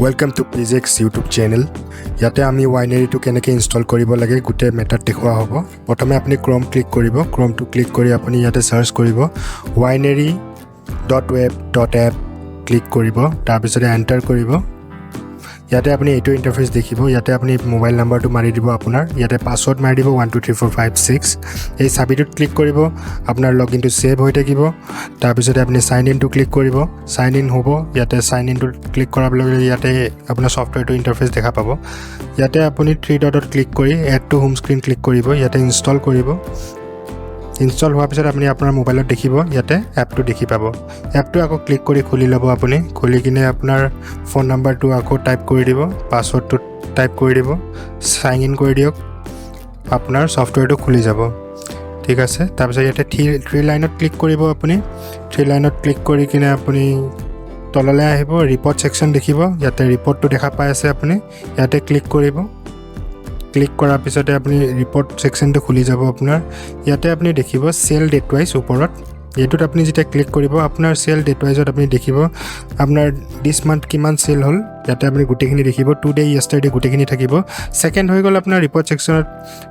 Welcome to PEASx YouTube channel. ইয়াতে আমি Winery to কেনেকৈ ইনষ্টল কৰিব লাগে গুটে মেটাত দেখুৱা হ'ব। প্ৰথমে আপুনি Chrome ক্লিক কৰিব। Chrome to ক্লিক কৰি আপুনি ইয়াতে সাৰ্চ কৰিব winery.web.app ক্লিক কৰিব। তাৰ পিছতে এন্টাৰ কৰিব। ইয়াতে আপুনি এইটো ইন্টাৰফেস দেখিব। ইয়াতে আপুনি মোবাইল নাম্বাৰটো মাৰি দিব আপোনাৰ। ইয়াতে পাসওয়াৰ্ড মাৰি দিব 123456। এই চাবিটোত ক্লিক কৰিব। আপোনাৰ লগইনটো সেভ হৈ থাকিব। তাৰ পিছতে আপুনি সাইন ইন টু ক্লিক কৰিব। সাইন ইন হ'ব। ইয়াতে সাইন ইন টু ক্লিক কৰাৰ লগে লগে ইয়াতে আপোনাৰ সফটওয়্যাৰটো ইন্টাৰফেস দেখা পাব। ইয়াতে আপুনি 3 ডটত ক্লিক কৰি add to home screen click কৰিব। ইয়াতে ইনষ্টল কৰিব। ইনষ্টল হোৱাৰ পিছত আপুনি আপোনাৰ মোবাইলত দেখিব ইয়াতে এপটো দেখি পাব। এপটো আকৌ ক্লিক কৰি খুলি ল'ব আপুনি। খুলি কিনে আপোনাৰ ফোন নাম্বাৰটো আকৌ টাইপ কৰি দিব, পাসওয়াৰ্ডটো টাইপ কৰি দিব, সাইন ইন কৰি দিয়ক। আপোনাৰ সফটওয়্যাৰটো খুলি যাব। ঠিক আছে। তাৰ পিছত ইয়াতে 3 লাইনত ক্লিক কৰিব আপুনি। 3 লাইনত ক্লিক কৰি কিনে আপুনি তললৈ আহিব, ৰিপোৰ্ট সেকশন দেখিব। ইয়াতে ৰিপোৰ্টটো দেখা পাই আছে আপুনি। ইয়াতে ক্লিক কৰিব। ক্লিক কৰাৰ পিছতে আপুনি ৰিপোৰ্ট সেকশনটো খুলি যাব আপোনাৰ। ইয়াতে আপুনি দেখিব সেল ডেট ওয়াইজ ওপৰত। এইটোত আপুনি যেতিয়া ক্লিক কৰিব আপোনাৰ সেল ডেট ওয়াইজত আপুনি দেখিব আপোনাৰ দিস মান্থ কিমান সেল হ'ল। ইয়াতে আপুনি গুটেখিনি দেখিব। টুডে ইয়েষ্টাৰডে গুটেখিনি থাকিব। সেকেন্ড হৈ গ'ল আপোনাৰ ৰিপোৰ্ট সেকশনত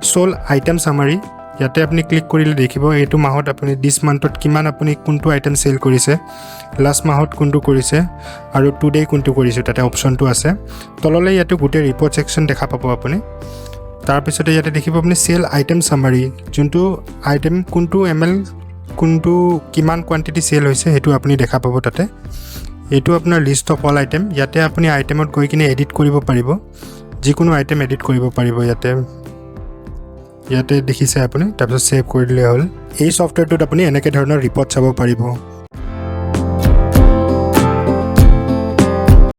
সোল আইটেম সামাৰি। ইয়াতে আপুনি ক্লিক কৰিলে দেখিব এইটো মাহত আপুনি দিস মান্থত কিমান আপুনি কোনটো আইটেম সেল কৰিছে, লাষ্ট মাহত কোনটো কৰিছে আৰু টুডে কোনটো কৰিছে তাতে অপচনটো আছে। তললৈ ইয়াতে গুটে ৰিপোৰ্ট সেকশন দেখা পাব আপুনি। তাৰ পিছতে ইয়াতে দেখিব আপুনি সেল আইটেম সামাৰি, যোনটো আইটেম কোনটো ml কোনটো কিমান কোয়ান্টিটি সেল হৈছে হেতু আপুনি দেখা পাব তাতে। এটো আপোনাৰ লিষ্ট অফ অল আইটেম। ইয়াতে আপুনি আইটেমত গৈ কিনে এডিট কৰিব পাৰিব। যিকোনো আইটেম এডিট কৰিব পাৰিব ইয়াতে দেখিছে আপুনি। তাৰপিছত সেভ কৰি দিলে হ'ল। এই সফটওয়্যাৰটোত আপুনি এনেকে ধৰণৰ ৰিপোৰ্ট চাব পাৰিব।